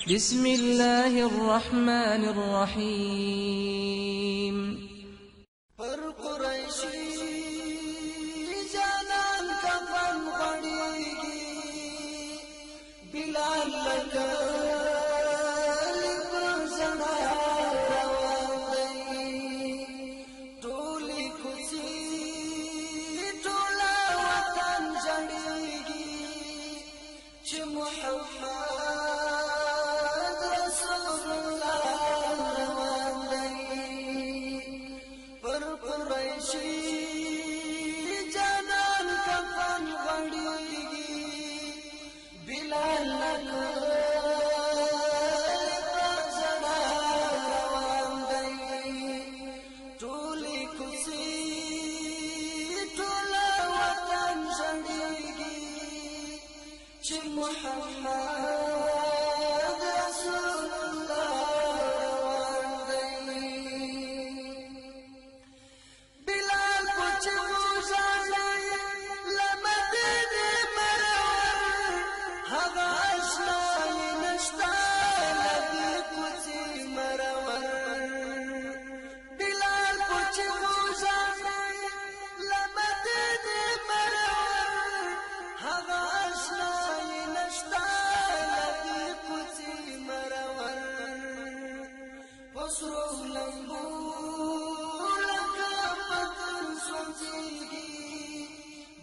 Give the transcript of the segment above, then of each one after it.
بسم الله الرحمن الرحيم پر قریشی جانان کفن غړیږي بلال لکه لبرزنا روان دی ټولې کوڅې ټوله وطن جړیږي چې محمد رسول الله روان دی پر قریشی جانان کفن غړیږي بلال لکه لبرزنا روان دی ټولې کوڅې ټوله وطن جړیږي چې محمد رسول الله روان دی بلال پچ موزانه لمدینه مرور هغه آشنا نشتا لدی کوڅې مرور بلال پچ موزانه لمدینه مرور هغه آشنا نشتا لدی کوڅې مرور پسرو لمبو لکه پتر سوځيږي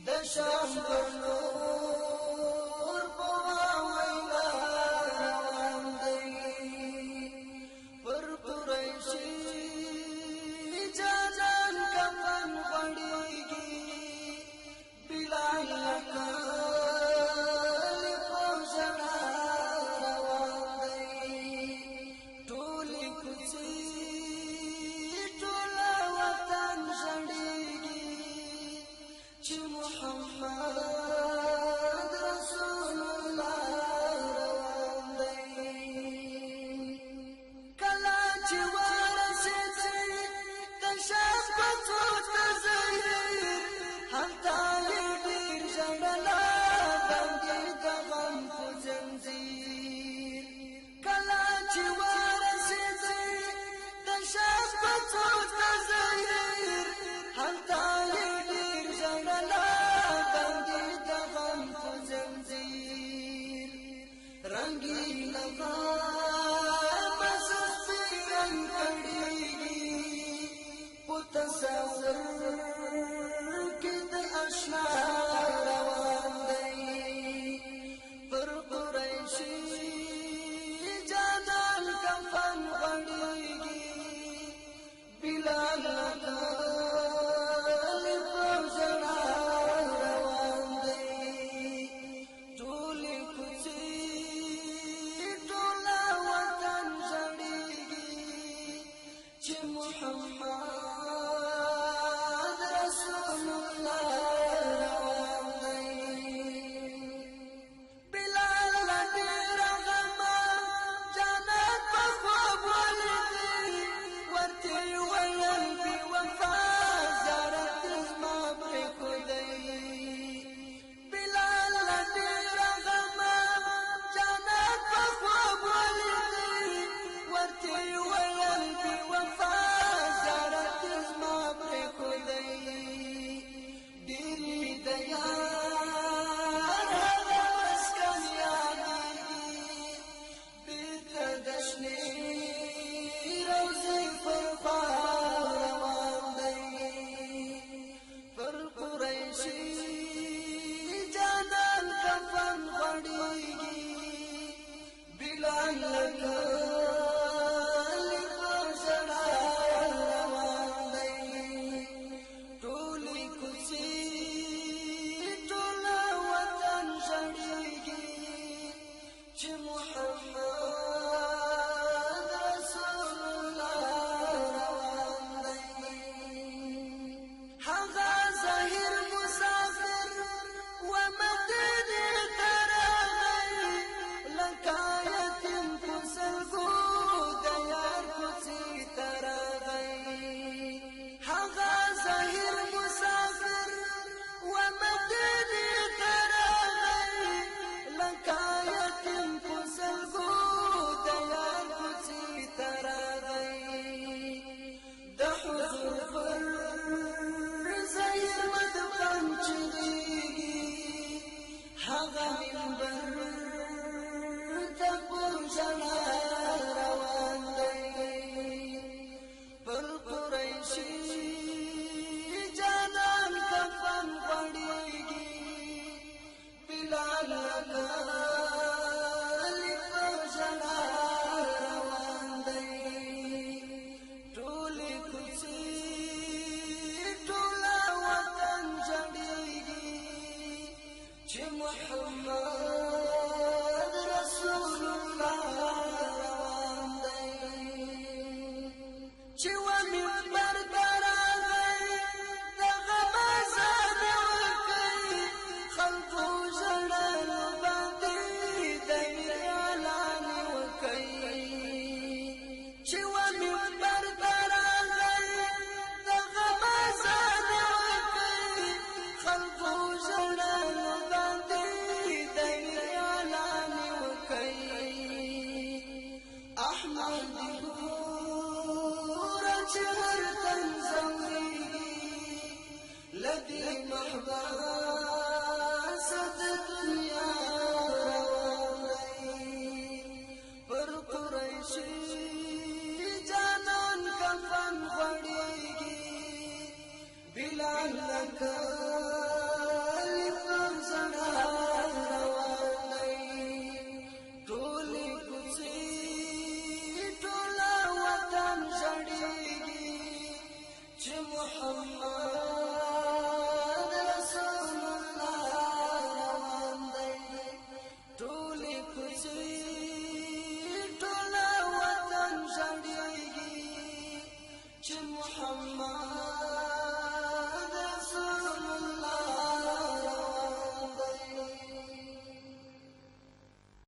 د شام پر نور په وینا روان دی پر قریشی جانان کفن غړیږي بلال لکه لبرزنا روان دی ټولې کوڅې ټوله وطن جړیږي چې محمد رسول الله روان دی کله چې ورسېږي د شام په څوک ځای هلته یې ډېر ژړلا باندې د غم په زنځیر کله چې ورسېږي د شام په څوک ځای هلته یې ډېر ژړلا باندې د غم په زنځیر رنګین غم سستی رنګ کړیږي په تصور کې د آشنا روان دی پر قریشی جانان کفن غړیږي بلال لکه لبرزنا روان دی ټولې کوڅې ټوله وطن جړیږي چې محمد رسول الله روان دی بلال ډېر غم جانان په خوب ولیدي ورته ویل بې وفا زیارت زما پرېښودی بلال ډېر غم جانان په خوب ولیدي ورته ویل بې وفا زیارت زما پرېښودی ډېرې د یار هغه مسکن یادېږي بېرته د شنې روضې پر خوا روان دی پر قریشی جانان کفن غړیږي بلال لکه لبرزنا روان دی ټولې کوڅې ټوله وطن جړیږي چې محمد رسول الله روان دی هغه ظاهر مسافر و مدینې ته راغی لکه یتیم کوڅه هغه منبر ته په ژړا روان دی پر قریشي جانان کفن غړېږي بلال لکه په ژړا روان دی ټولې کوڅې ټوله وطن ژړېږي چې محمد رسول الله روان دی چې و منبر ته راغی دغه مزار وکړي خلکو ژړل باندې دی اعلان وکړي چې و منبر ته راغی دغه مزار وکړي خلکو ژړل باندې دی اعلان وکړي احمد چهر تنزوری لدی محباس دنیا روانی پر قریشی جانان کفن غړېږي بلال لکه پر ژړا روان دی ټولې کوڅې ټوله وطن ژړېږي چې محمد رسول الله روان دی ټولې کوڅې ټوله وطن ژړېږي چې محمد